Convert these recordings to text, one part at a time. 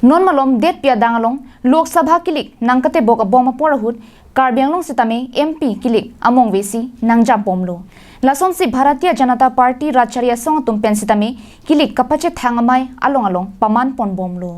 non malom det pia dangalong lok sabha kilik nangkate boka boma porahut karbianglong sitame MP kilik among vesi nangja bomlo lason si Bharatiya Janata Party racharya song tumpen sitame kilik kapache thangamai along paman pon bomlo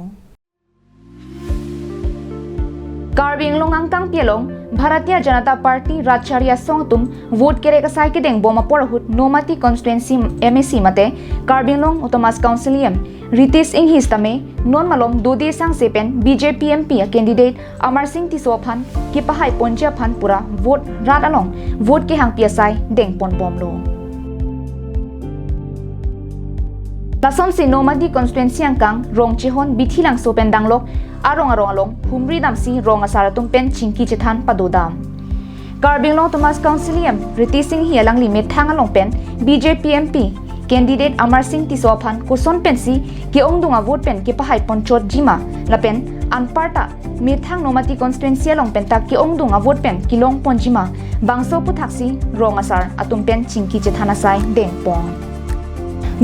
Karbianglong angkang pialong Bharatiya Janata Party racharya song tum vote kere kasai ke deng boma porahut nomati constituency MSC mate Karbianglong Autonomous Councilium Ritesh Inghis tame non malom dode sang sepen BJP MP candidate Amar Singh Tisophan ki pahai ponja phan pura vote rat along vote ke hang piasai deng pon bomlo Lason si nomadi constituency angkang rong chihon bithilang sopen danglok arong along humri damsi rong asaratum pen chingki chethan padodam Karbianglong Autonomous Councilium Ritesh Singh hialang limit thangalong pen BJP MP candidate Amar Singh Tisophan kuson pensi ki ongdunga vote pen ki pahai ponchot jima lapen anparta mithang nomati constituency long pen tak ki ongdunga vote pen ki long ponjima bangso puthaksi rong asar atum pen chingki chethana sai deng pon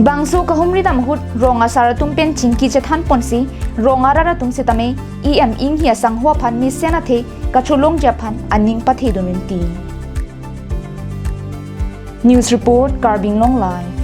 bangso ka humri dam hut rong asar atum pen chingki chethan ponsi rong arara tum setame em ing hia sang ho phan mi sena the ka chulong japhan aning pathe dominti News report Karbianglong Live